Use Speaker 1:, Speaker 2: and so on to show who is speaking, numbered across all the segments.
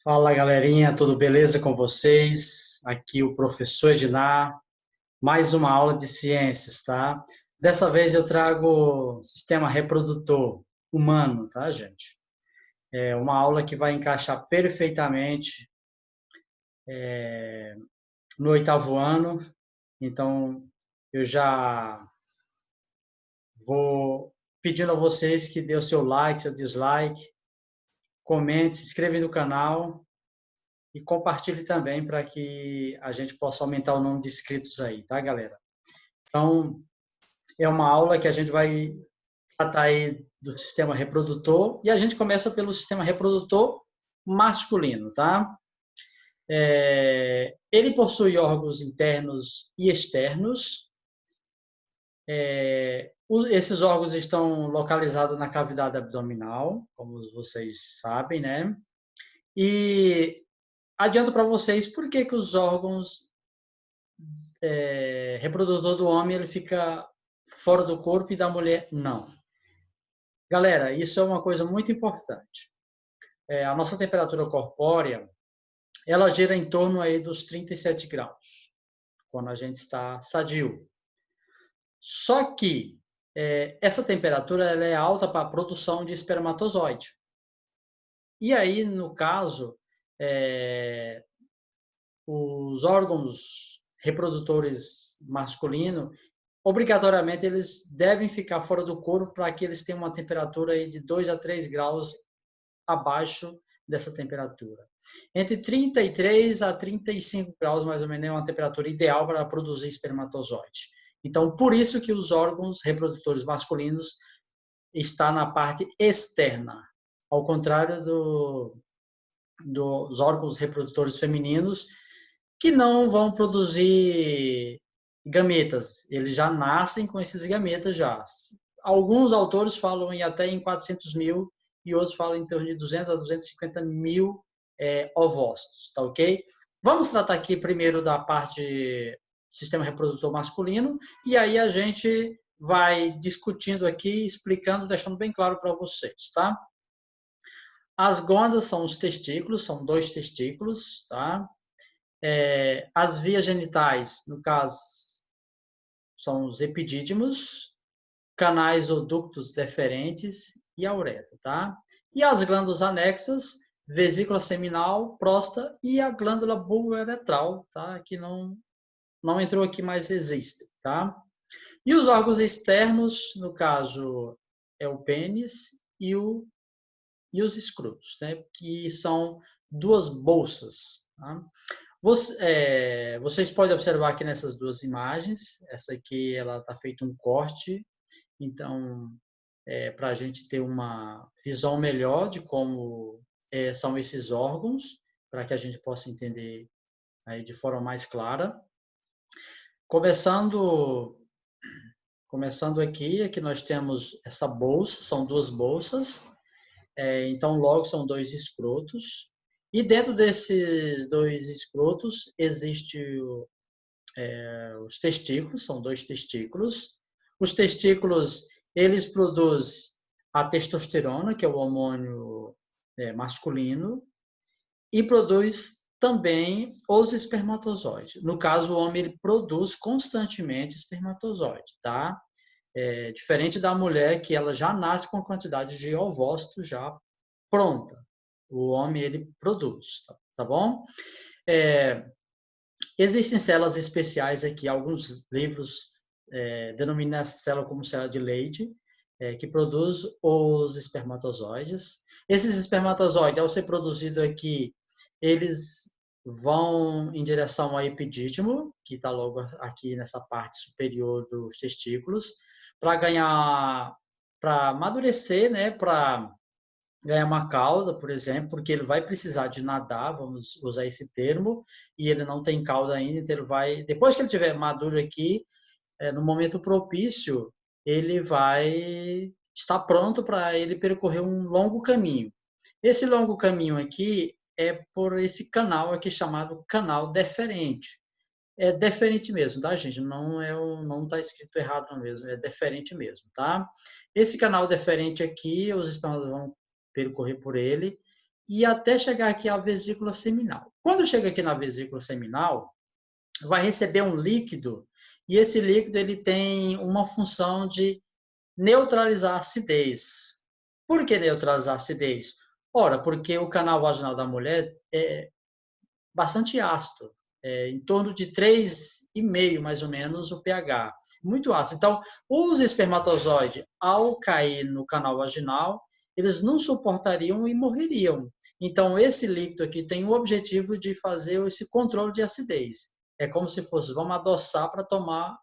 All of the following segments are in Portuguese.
Speaker 1: Fala galerinha, tudo beleza com vocês? Aqui o professor Ednar, mais uma aula de ciências, tá? Dessa vez eu trago sistema reprodutor humano, tá, gente? É uma aula que vai encaixar perfeitamente no oitavo ano, então eu já vou pedindo a vocês que dê o seu like, seu dislike, comente, se inscreva no canal e compartilhe também para que a gente possa aumentar o número de inscritos aí, tá, galera? Então, é uma aula que a gente vai tratar aí do sistema reprodutor e a gente começa pelo sistema reprodutor masculino, tá? Ele possui órgãos internos e externos. Esses órgãos estão localizados na cavidade abdominal, como vocês sabem, né? E adianto para vocês por que os órgãos reprodutor do homem ele fica fora do corpo e da mulher não. Galera, isso é uma coisa muito importante. A nossa temperatura corpórea, ela gira em torno aí dos 37 graus, quando a gente está sadio. Só que essa temperatura ela é alta para a produção de espermatozoide. E aí, no caso, os órgãos reprodutores masculinos, obrigatoriamente eles devem ficar fora do corpo para que eles tenham uma temperatura aí de 2 a 3 graus abaixo dessa temperatura. Entre 33 a 35 graus, mais ou menos, é uma temperatura ideal para produzir espermatozoide. Então, por isso que os órgãos reprodutores masculinos estão na parte externa, ao contrário dos órgãos reprodutores femininos, que não vão produzir gametas. Eles já nascem com esses gametas já. Alguns autores falam até em 400 mil e outros falam em torno de 200 a 250 mil ovócitos, tá ok? Vamos tratar aqui primeiro da parte sistema reprodutor masculino e aí a gente vai discutindo aqui, explicando, deixando bem claro para vocês, tá? As gônadas são os testículos, são 2 testículos, tá? As vias genitais, no caso, são os epidídimos, canais ou ductos deferentes e a uretra, tá? E as glândulas anexas, vesícula seminal, próstata e a glândula bulbo-uretral, tá? Que não entrou aqui, mas existe, tá? E os órgãos externos, no caso, é o pênis e os escrotos, né? Que são 2 bolsas, tá? Vocês podem observar aqui nessas 2 imagens, essa aqui ela está feito um corte, então para a gente ter uma visão melhor de como são esses órgãos, para que a gente possa entender aí de forma mais clara. Começando aqui nós temos essa bolsa, são 2 bolsas, então logo são 2 escrotos. E dentro desses 2 escrotos existe os testículos, são 2 testículos. Os testículos, eles produzem a testosterona, que é o hormônio masculino, e produz também os espermatozoides. No caso, o homem ele produz constantemente espermatozoide, tá? Diferente da mulher, que ela já nasce com a quantidade de ovócitos já pronta. O homem, ele produz, tá bom? Existem células especiais aqui, alguns livros denominam essa célula como célula de Leydig, que produz os espermatozoides. Esses espermatozoides, ao ser produzido aqui, eles vão em direção ao epidídimo, que está logo aqui nessa parte superior dos testículos, para amadurecer, né, para ganhar uma cauda, por exemplo, porque ele vai precisar de nadar, vamos usar esse termo, e ele não tem cauda ainda, então ele vai, depois que ele tiver maduro aqui, no momento propício, ele vai estar pronto para ele percorrer um longo caminho. Esse longo caminho aqui é por esse canal aqui chamado canal deferente. É deferente mesmo, tá, gente? Não está escrito errado não mesmo, é deferente mesmo, tá? Esse canal deferente aqui, os espermatozoides vão percorrer por ele, e até chegar aqui à vesícula seminal. Quando chega aqui na vesícula seminal, vai receber um líquido, e esse líquido ele tem uma função de neutralizar a acidez. Por que neutralizar a acidez? Ora, porque o canal vaginal da mulher é bastante ácido, em torno de 3,5 mais ou menos o pH, muito ácido. Então, os espermatozoides, ao cair no canal vaginal, eles não suportariam e morreriam. Então, esse líquido aqui tem o objetivo de fazer esse controle de acidez. É como se fosse, vamos adoçar para tomar,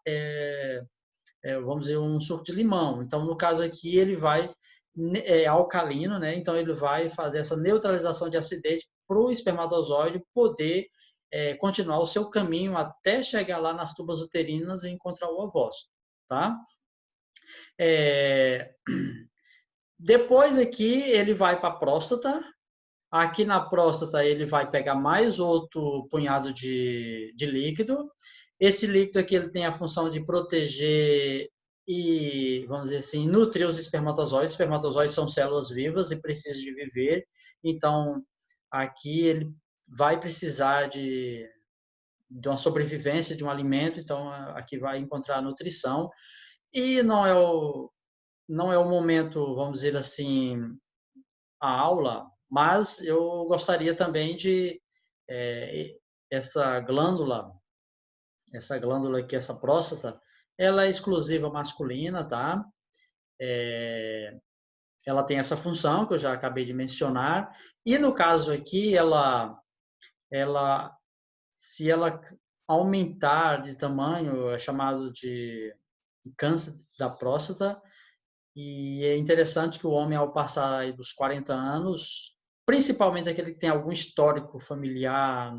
Speaker 1: vamos dizer, um suco de limão. Então, no caso aqui, ele vai alcalino, né? Então, ele vai fazer essa neutralização de acidez para o espermatozoide poder continuar o seu caminho até chegar lá nas tubas uterinas e encontrar o ovócito, tá? Depois aqui, ele vai para a próstata. Aqui na próstata, ele vai pegar mais outro punhado de líquido. Esse líquido aqui ele tem a função de proteger e, vamos dizer assim, nutrir os espermatozoides. Os espermatozoides são células vivas e precisam de viver. Então, aqui ele vai precisar de uma sobrevivência, de um alimento. Então, aqui vai encontrar nutrição. E não é o momento, vamos dizer assim, a aula, mas eu gostaria também de essa glândula aqui, essa próstata, ela é exclusiva masculina, tá? Ela tem essa função que eu já acabei de mencionar, e no caso aqui, se ela aumentar de tamanho, é chamado de câncer da próstata, e é interessante que o homem, ao passar dos 40 anos, principalmente aquele que tem algum histórico familiar,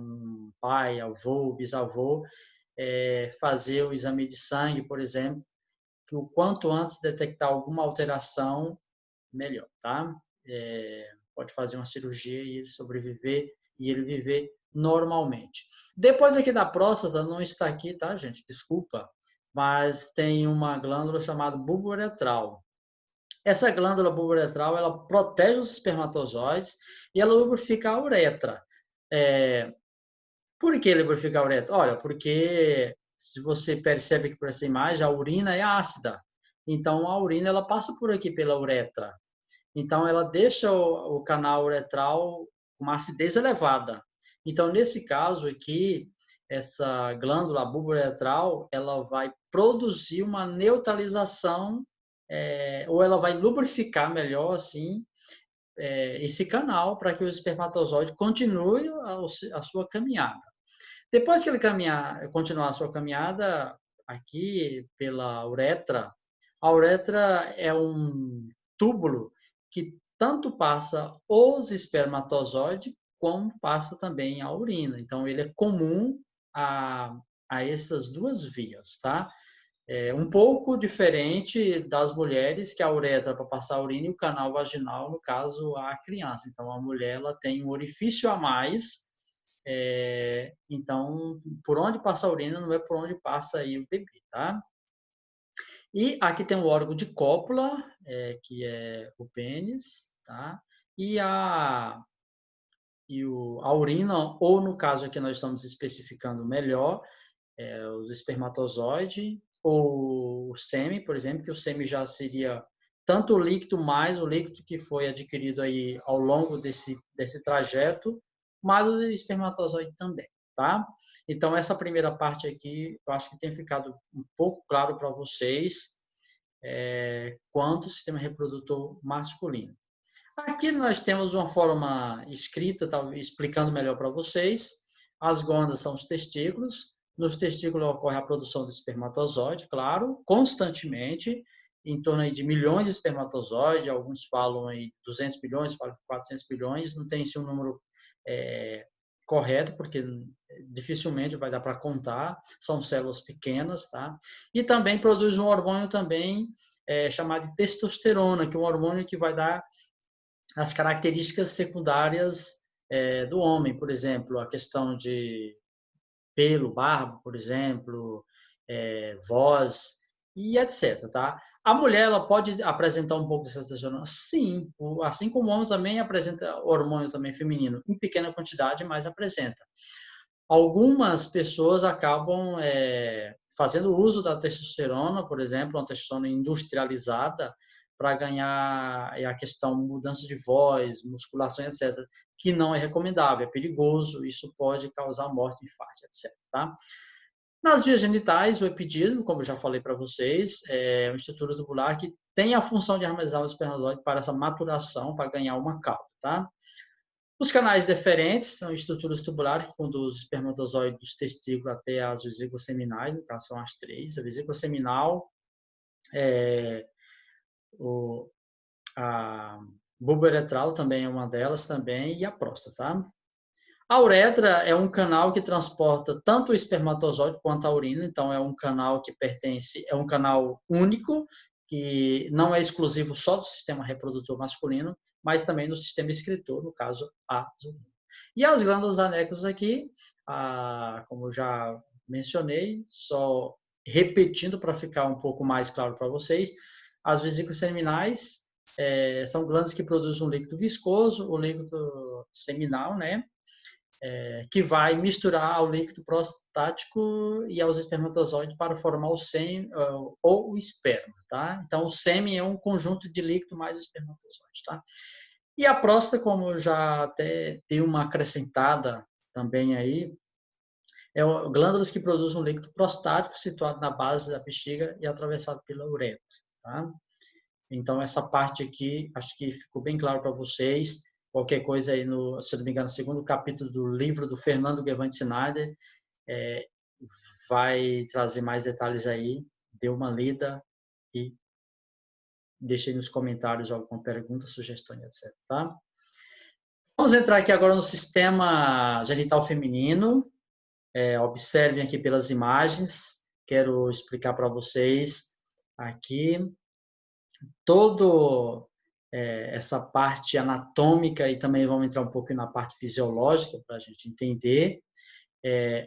Speaker 1: pai, avô, bisavô, fazer o exame de sangue, por exemplo, que o quanto antes detectar alguma alteração, melhor, tá? Pode fazer uma cirurgia e ele sobreviver e ele viver normalmente. Depois aqui da próstata, não está aqui, tá, gente? Desculpa, mas tem uma glândula chamada bulbo uretral. Essa glândula bulbo-uretral, ela protege os espermatozoides e ela lubrifica a uretra. Por que lubrifica a uretra? Olha, porque se você percebe que por essa imagem, a urina é ácida. Então, a urina ela passa por aqui pela uretra. Então, ela deixa o canal uretral com uma acidez elevada. Então, nesse caso aqui, essa glândula bulbo-uretral, ela vai produzir uma neutralização, ou ela vai lubrificar melhor, assim, esse canal para que o espermatozoide continue a sua caminhada. Depois que ele continuar a sua caminhada aqui pela uretra, a uretra é um túbulo que tanto passa os espermatozoides como passa também a urina. Então, ele é comum a essas duas vias, tá? Um pouco diferente das mulheres, que a uretra para passar a urina e o canal vaginal, no caso, a criança. Então, a mulher ela tem um orifício a mais, então, por onde passa a urina não é por onde passa aí o bebê, tá? E aqui tem o órgão de cópula, que é o pênis, tá? E a urina, ou no caso aqui nós estamos especificando melhor, os espermatozoides, ou o sêmen, por exemplo, que o sêmen já seria tanto o líquido mais o líquido que foi adquirido aí ao longo desse trajeto, mas o espermatozoide também, tá? Então, essa primeira parte aqui, eu acho que tem ficado um pouco claro para vocês quanto o sistema reprodutor masculino. Aqui nós temos uma forma escrita, talvez explicando melhor para vocês. As gônadas são os testículos. Nos testículos ocorre a produção do espermatozoide, claro, constantemente, em torno aí de milhões de espermatozoides. Alguns falam em 200 bilhões, falam 400 bilhões. Não tem esse um número correto, porque dificilmente vai dar para contar. São células pequenas, tá? E também produz um hormônio também chamado de testosterona, que é um hormônio que vai dar as características secundárias do homem, por exemplo, a questão de pelo, barba, por exemplo, voz e etc. Tá? A mulher, ela pode apresentar um pouco de testosterona? Sim, assim como o homem também apresenta hormônio também feminino, em pequena quantidade, mas apresenta. Algumas pessoas acabam fazendo uso da testosterona, por exemplo, uma testosterona industrializada, para ganhar a questão mudança de voz, musculação, etc., que não é recomendável, é perigoso, isso pode causar morte, infarto, etc., tá? Nas vias genitais, o epidídimo, como eu já falei para vocês, é uma estrutura tubular que tem a função de armazenar o espermatozoide para essa maturação, para ganhar uma cauda, tá? Os canais deferentes são estruturas tubulares que conduzem o espermatozoide dos testículos até as vesículas seminais, no caso são as três. A vesícula seminal, a bulbo uretral também é uma delas também, e a próstata, tá? A uretra é um canal que transporta tanto o espermatozoide quanto a urina, então é um canal que pertence, é um canal único, que não é exclusivo só do sistema reprodutor masculino, mas também do sistema excretor, no caso, a urina. E as glândulas anécronas aqui, como já mencionei, só repetindo para ficar um pouco mais claro para vocês, as vesículas seminais são glândulas que produzem um líquido viscoso, o líquido seminal, né? Que vai misturar ao líquido prostático e aos espermatozoides para formar o sêmen ou o esperma, tá? Então, o sêmen é um conjunto de líquido mais espermatozoide, tá? E a próstata, como eu já até dei uma acrescentada também aí, glândulas que produzem um líquido prostático situado na base da bexiga e atravessado pela uretra, tá? Então, essa parte aqui, acho que ficou bem claro para vocês. Qualquer coisa aí, se não me engano, no segundo capítulo do livro do Fernando Gewand Schneider, vai trazer mais detalhes aí. Dê uma lida e deixe aí nos comentários alguma pergunta, sugestão, etc. Tá? Vamos entrar aqui agora no sistema genital feminino. Observem aqui pelas imagens. Quero explicar para vocês aqui todo essa parte anatômica e também vamos entrar um pouco na parte fisiológica para a gente entender.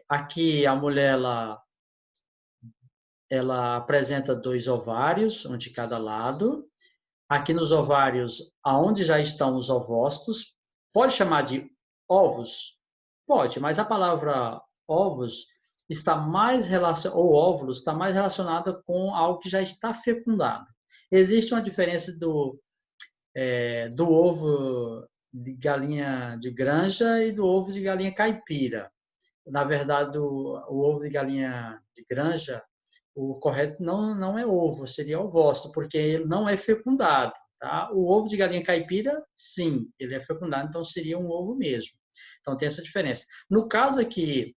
Speaker 1: Aqui a mulher ela apresenta 2 ovários, um de cada lado. Aqui nos ovários, aonde já estão os ovócitos, pode chamar de ovos? Pode, mas a palavra ovos está mais relacionada, ou óvulos, está mais relacionada com algo que já está fecundado. Existe uma diferença do ovo de galinha de granja e do ovo de galinha caipira. Na verdade, o ovo de galinha de granja, o correto não é ovo, seria ovócito, porque ele não é fecundado. Tá? O ovo de galinha caipira, sim, ele é fecundado, então seria um ovo mesmo. Então tem essa diferença. No caso aqui,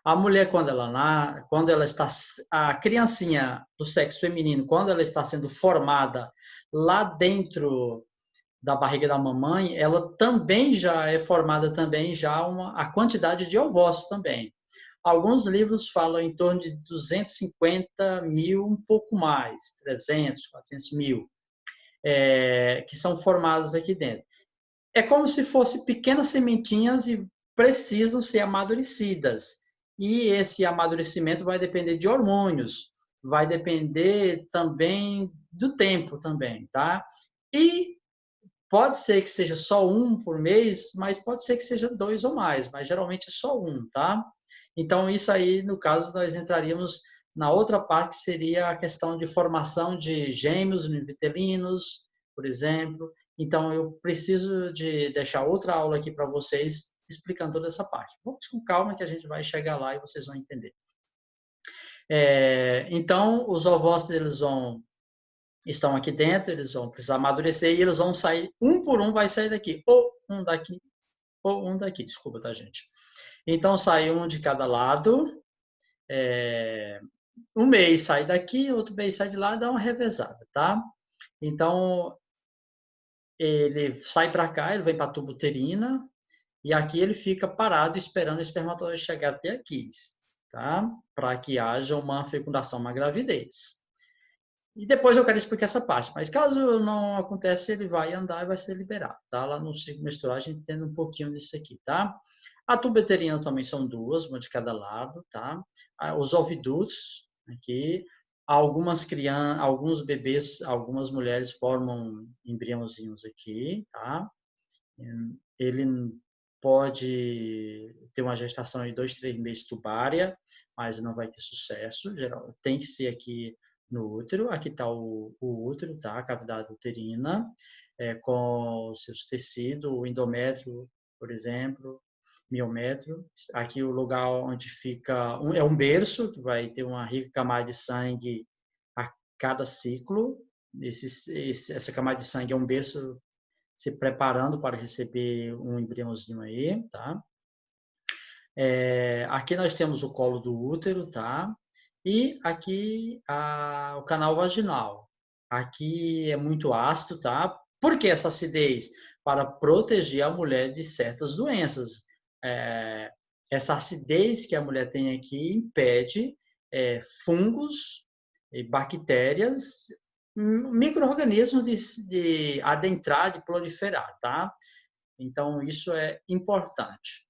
Speaker 1: a mulher quando ela está, a criancinha do sexo feminino, quando ela está sendo formada lá dentro da barriga da mamãe, ela também já é formada também já a quantidade de ovócitos também. Alguns livros falam em torno de 250 mil, um pouco mais, 300, 400 mil, que são formados aqui dentro. É como se fossem pequenas sementinhas e precisam ser amadurecidas. E esse amadurecimento vai depender de hormônios, vai depender também do tempo também, tá? E pode ser que seja só um por mês, mas pode ser que seja 2 ou mais, mas geralmente é só um, tá? Então, isso aí, no caso, nós entraríamos na outra parte, que seria a questão de formação de gêmeos univitelinos, por exemplo. Então, eu preciso de deixar outra aula aqui para vocês, explicando toda essa parte. Vamos com calma que a gente vai chegar lá e vocês vão entender. Então, os ovócitos, eles estão aqui dentro, eles vão precisar amadurecer e eles vão sair, um por um vai sair daqui, ou um daqui, desculpa, tá, gente? Então, sai um de cada lado, um mês sai daqui, outro mês sai de lá, dá uma revezada, tá? Então, ele sai para cá, ele vem para a tuba uterina, e aqui ele fica parado esperando o espermatozoide chegar até aqui, tá? Para que haja uma fecundação, uma gravidez. E depois eu quero explicar essa parte, mas caso não aconteça, ele vai andar e vai ser liberado, tá? Lá no ciclo menstrual a gente entende um pouquinho disso aqui, tá? A tuba uterina também são 2, uma de cada lado, tá? Os ovidutos aqui, Alguns bebês, algumas mulheres formam embriãozinhos aqui, tá? Ele pode ter uma gestação de 2, 3 meses tubária, mas não vai ter sucesso. Geral, tem que ser aqui no útero. Aqui está o útero, tá? A cavidade uterina, com os seus tecidos, o endométrio, por exemplo, miométrio. Aqui o lugar onde fica é um berço, que vai ter uma rica camada de sangue a cada ciclo. Essa camada de sangue é um berço se preparando para receber um embriãozinho aí, tá? Aqui nós temos o colo do útero, tá? E aqui o canal vaginal. Aqui é muito ácido, tá? Por que essa acidez? Para proteger a mulher de certas doenças. Essa acidez que a mulher tem aqui impede fungos e bactérias, micro-organismos de adentrar, de proliferar, tá? Então, isso é importante.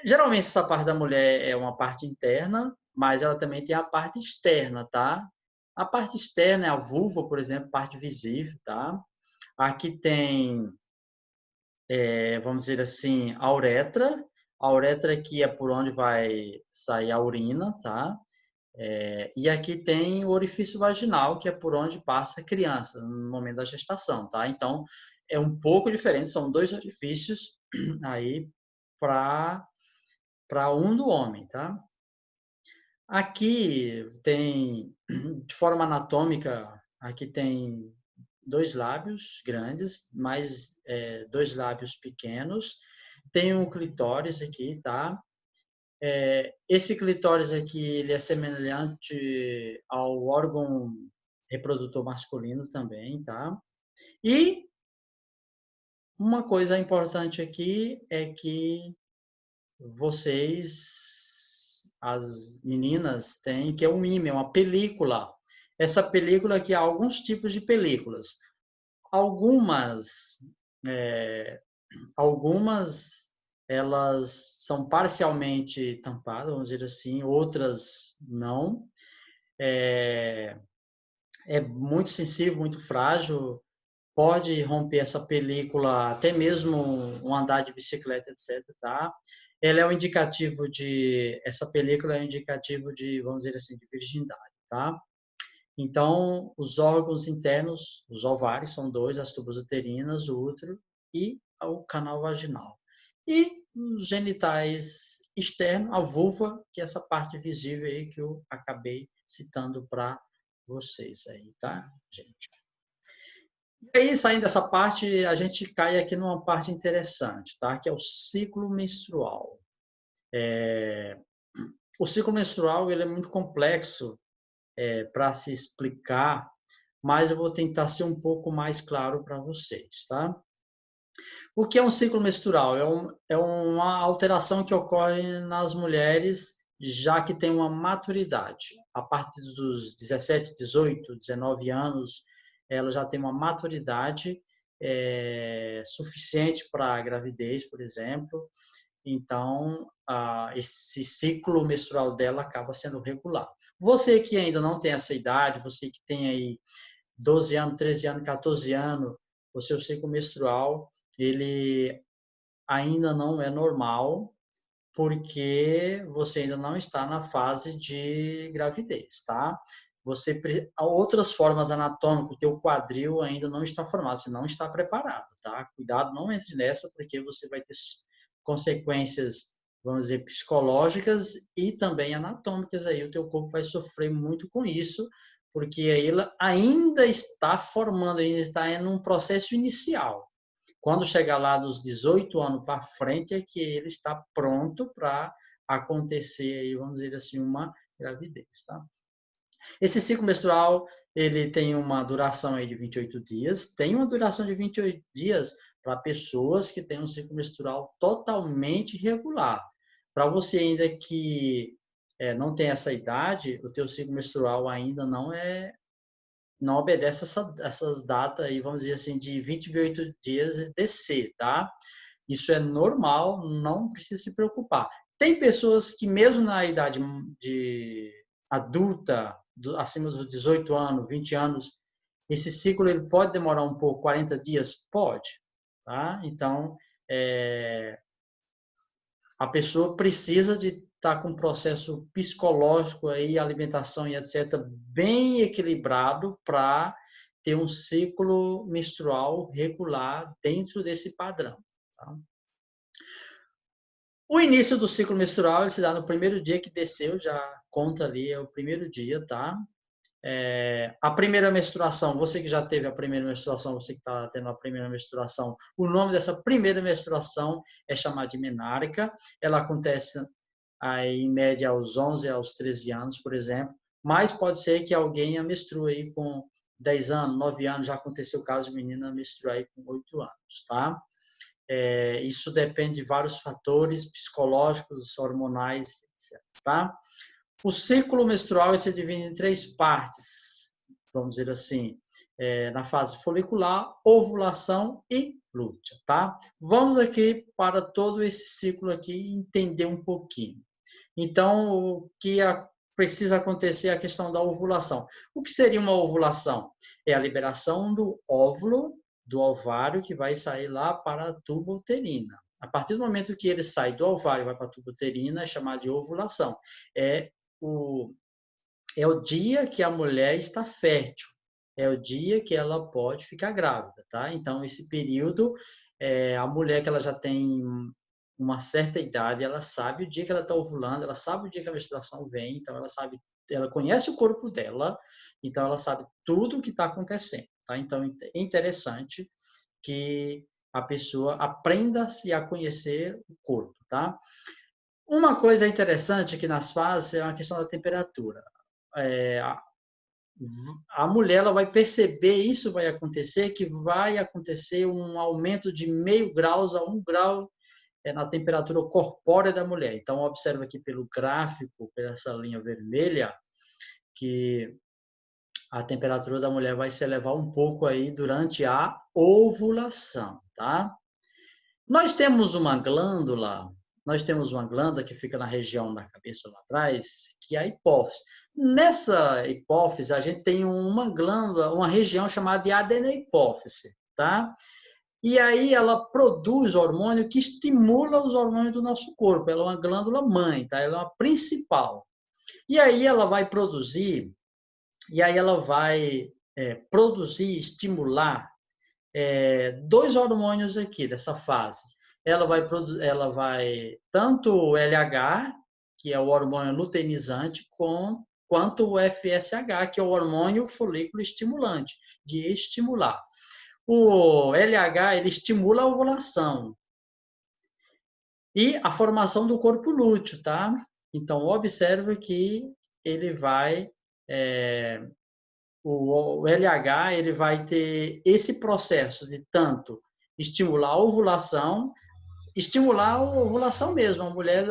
Speaker 1: Geralmente, essa parte da mulher é uma parte interna, mas ela também tem a parte externa, tá? A parte externa é a vulva, por exemplo, parte visível, tá? Aqui tem, vamos dizer assim, a uretra. A uretra aqui é por onde vai sair a urina, tá? E aqui tem o orifício vaginal, que é por onde passa a criança no momento da gestação, tá? Então, é um pouco diferente, são 2 orifícios aí para um do homem, tá? Aqui tem, de forma anatômica, aqui tem 2 lábios grandes, mais 2 lábios pequenos. Tem um clitóris aqui, tá? Esse clitóris aqui, ele é semelhante ao órgão reprodutor masculino também, tá? E uma coisa importante aqui é que vocês, as meninas, têm, que é um ímã, uma película. Essa película aqui, há alguns tipos de películas. Algumas, algumas elas são parcialmente tampadas, vamos dizer assim, outras não. É muito sensível, muito frágil, pode romper essa película, até mesmo um andar de bicicleta, etc. Tá? Ela é um indicativo essa película é um indicativo de, vamos dizer assim, de virgindade, tá? Então, os órgãos internos, os ovários são 2, as tubas uterinas, o útero e o canal vaginal. E os genitais externos, a vulva, que é essa parte visível aí que eu acabei citando para vocês aí, tá, gente? E aí, saindo dessa parte, a gente cai aqui numa parte interessante, tá? Que é o ciclo menstrual. O ciclo menstrual ele é muito complexo para se explicar, mas eu vou tentar ser um pouco mais claro para vocês, tá? O que é um ciclo menstrual? É uma alteração que ocorre nas mulheres já que tem uma maturidade. A partir dos 17, 18, 19 anos, ela já tem uma maturidade suficiente para a gravidez, por exemplo. Então, esse ciclo menstrual dela acaba sendo regular. Você que ainda não tem essa idade, você que tem aí 12 anos, 13 anos, 14 anos, o seu ciclo menstrual, ele ainda não é normal, porque você ainda não está na fase de gravidez, tá? Há outras formas anatômicas, o teu quadril ainda não está formado, você não está preparado, tá? Cuidado, não entre nessa, porque você vai ter consequências, vamos dizer, psicológicas e também anatômicas aí, o teu corpo vai sofrer muito com isso, porque aí ela ainda está formando, ainda está em um processo inicial. Quando chegar lá dos 18 anos para frente é que ele está pronto para acontecer aí, vamos dizer assim, uma gravidez, tá? Esse ciclo menstrual, ele tem uma duração aí de 28 dias, tem uma duração de 28 dias para pessoas que têm um ciclo menstrual totalmente irregular. Para você ainda que não tem essa idade, o teu ciclo menstrual ainda não obedece essas datas aí, vamos dizer assim, de 28 dias DC, tá? Isso é normal, não precisa se preocupar. Tem pessoas que mesmo na idade de adulta, acima dos 18 anos, 20 anos, esse ciclo ele pode demorar um pouco, 40 dias? Pode. Tá? Então, a pessoa precisa de estar com um processo psicológico, aí, alimentação e etc., bem equilibrado para ter um ciclo menstrual regular dentro desse padrão. Tá? O início do ciclo menstrual ele se dá no primeiro dia que desceu, já conta ali, é o primeiro dia, tá? A primeira menstruação, você que já teve a primeira menstruação, você que está tendo a primeira menstruação, o nome dessa primeira menstruação é chamada de menarca. Ela acontece aí, em média aos 11, aos 13 anos, por exemplo, mas pode ser que alguém menstrue aí com 10 anos, 9 anos, já aconteceu o caso de menina menstruar aí com 8 anos, tá? Isso depende de vários fatores psicológicos, hormonais, etc. Tá? O ciclo menstrual se divide em 3 partes, vamos dizer assim, na fase folicular, ovulação e lútea. Tá? Vamos aqui para todo esse ciclo aqui entender um pouquinho. Então, o que precisa acontecer é a questão da ovulação. O que seria uma ovulação? É a liberação do óvulo do ovário que vai sair lá para a tuba uterina. A partir do momento que ele sai do ovário e vai para a tuba uterina, é chamado de ovulação. É o dia que a mulher está fértil. É o dia que ela pode ficar grávida, tá? Então, esse período, a mulher que ela já tem uma certa idade, ela sabe o dia que ela está ovulando, ela sabe o dia que a menstruação vem, então ela sabe, ela conhece o corpo dela, então ela sabe tudo o que está acontecendo, tá? Então é interessante que a pessoa aprenda-se a conhecer o corpo, tá? Uma coisa interessante aqui nas fases é a questão da temperatura. A mulher ela vai perceber isso vai acontecer, que vai acontecer um aumento de 0,5 graus a 1 grau na temperatura corpórea da mulher. Então, observa aqui pelo gráfico, pela essa linha vermelha, que a temperatura da mulher vai se elevar um pouco aí durante a ovulação, tá? Nós temos uma glândula que fica na região da cabeça lá atrás, que é a hipófise. Nessa hipófise, a gente tem uma glândula, uma região chamada de adenohipófise, tá? E aí ela produz hormônio que estimula os hormônios do nosso corpo. Ela é uma glândula mãe, tá? Ela é uma principal. E aí ela vai produzir, estimular 2 hormônios aqui dessa fase. Ela vai tanto o LH, que é o hormônio luteinizante, quanto o FSH, que é o hormônio folículo estimulante, de estimular. O LH ele estimula a ovulação e a formação do corpo lúteo, tá? Então, observe que ele vai o LH ele vai ter esse processo de tanto estimular a ovulação mesmo. A mulher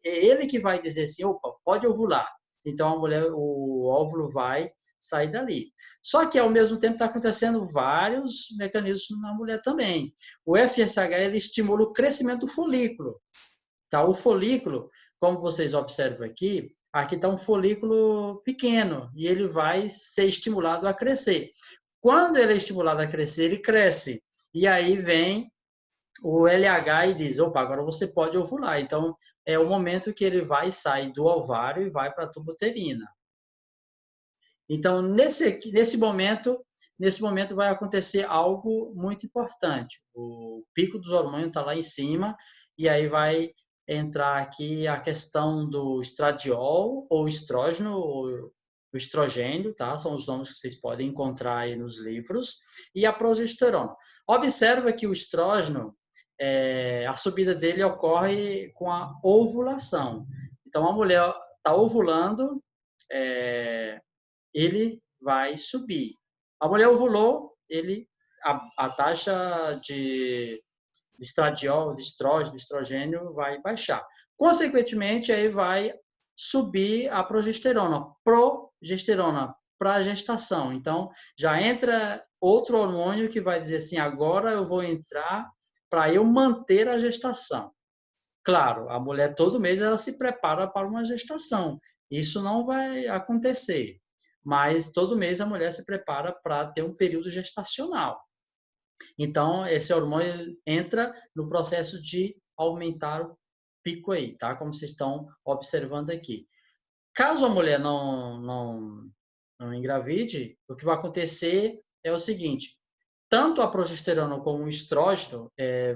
Speaker 1: é ele que vai dizer assim, opa, pode ovular. Então a mulher, o óvulo vai sair dali. Só que ao mesmo tempo está acontecendo vários mecanismos na mulher também. O FSH ele estimula o crescimento do folículo. Tá? O folículo, como vocês observam aqui está um folículo pequeno e ele vai ser estimulado a crescer. Quando ele é estimulado a crescer, ele cresce. E aí vem o LH e diz, opa, agora você pode ovular. Então, é o momento que ele vai sair do ovário e vai para a tuba uterina. Então, nesse momento vai acontecer algo muito importante. O pico dos hormônios está lá em cima e aí vai entrar aqui a questão do estradiol ou estrógeno, ou o estrogênio, tá? São os nomes que vocês podem encontrar aí nos livros, e a progesterona. Observa que o estrógeno, a subida dele ocorre com a ovulação. Então, a mulher está ovulando, ele vai subir. A mulher ovulou, a taxa de estradiol, de estrógeno, de estrogênio vai baixar. Consequentemente, aí vai subir a progesterona para a gestação. Então, já entra outro hormônio que vai dizer assim, agora eu vou entrar para eu manter a gestação. Claro, a mulher todo mês ela se prepara para uma gestação. Isso não vai acontecer, mas todo mês a mulher se prepara para ter um período gestacional. Então, esse hormônio entra no processo de aumentar o pico aí, tá? Como vocês estão observando aqui. Caso a mulher não engravide, o que vai acontecer é o seguinte: tanto a progesterona como o estrógeno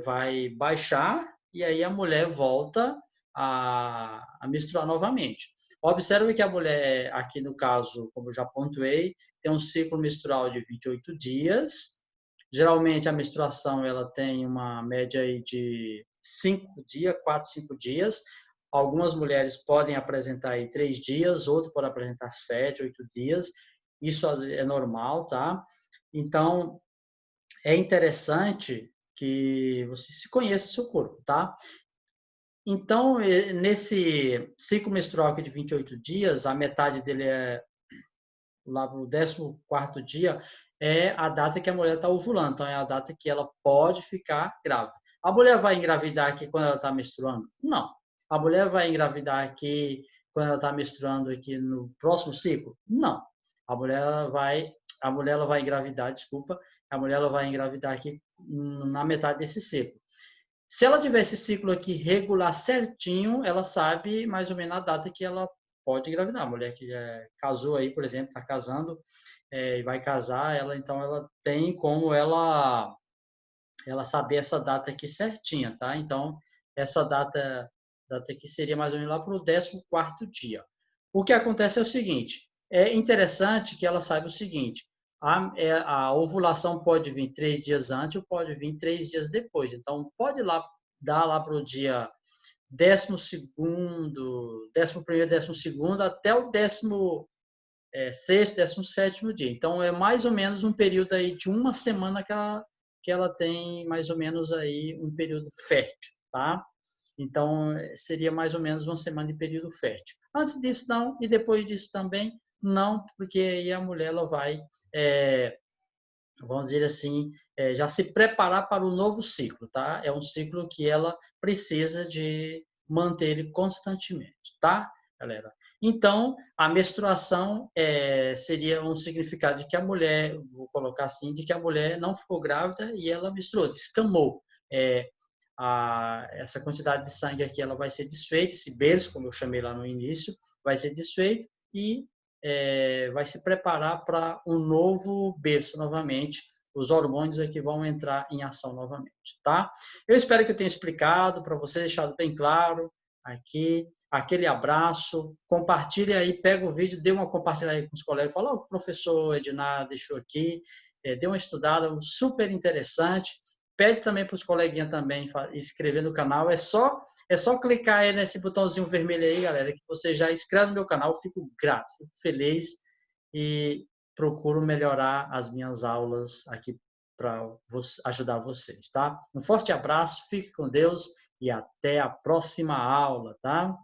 Speaker 1: vai baixar e aí a mulher volta a menstruar novamente. Observe que a mulher, aqui no caso, como eu já pontuei, tem um ciclo menstrual de 28 dias. Geralmente a menstruação ela tem uma média aí de 5 dias, 4, 5 dias. Algumas mulheres podem apresentar aí 3 dias, outras podem apresentar 7, 8 dias. Isso é normal, tá? Então, é interessante que você se conheça o seu corpo, tá? Então, nesse ciclo menstrual aqui de 28 dias, a metade dele é lá no 14º dia, é a data que a mulher está ovulando. Então, é a data que ela pode ficar grávida. A mulher vai engravidar aqui quando ela está menstruando? Não. A mulher vai engravidar aqui quando ela está menstruando aqui no próximo ciclo? Não. A mulher ela vai engravidar, desculpa, a mulher ela vai engravidar aqui na metade desse ciclo. Se ela tiver esse ciclo aqui regular certinho, ela sabe mais ou menos a data que ela pode engravidar. A mulher que já casou aí, por exemplo, está casando e vai casar, então ela tem como ela saber essa data aqui certinha, tá? Então, essa data aqui seria mais ou menos lá para o 14º dia. O que acontece é o seguinte, é interessante que ela saiba o seguinte, a ovulação pode vir 3 dias antes ou pode vir 3 dias depois. Então, pode dar lá para o dia 12º, 11º, 12º, até o 16º, 17º dia. Então, é mais ou menos um período aí de uma semana que ela tem mais ou menos aí um período fértil, tá? Então, seria mais ou menos uma semana de período fértil. Antes disso, não, e depois disso também, não, porque aí a mulher ela vai, vamos dizer assim, já se preparar para o novo ciclo, tá? É um ciclo que ela precisa de manter ele constantemente, tá, galera? Então, a menstruação seria um significado de que a mulher, vou colocar assim, de que a mulher não ficou grávida e ela menstruou, descamou. Essa quantidade de sangue aqui ela vai ser desfeita, esse berço, como eu chamei lá no início, vai ser desfeito e vai se preparar para um novo berço novamente. Os hormônios aqui vão entrar em ação novamente, tá? Eu espero que eu tenha explicado para você, deixado bem claro aqui. Aquele abraço, compartilhe aí, pega o vídeo, dê uma compartilhada aí com os colegas, fala, o professor Ednar deixou aqui, dê uma estudada, super interessante. Pede também para os coleguinhas também inscrever no canal. É só clicar aí nesse botãozinho vermelho aí, galera, que você já inscreve no meu canal. Fico grato, fico feliz e procuro melhorar as minhas aulas aqui para ajudar vocês, tá? Um forte abraço, fique com Deus e até a próxima aula, tá?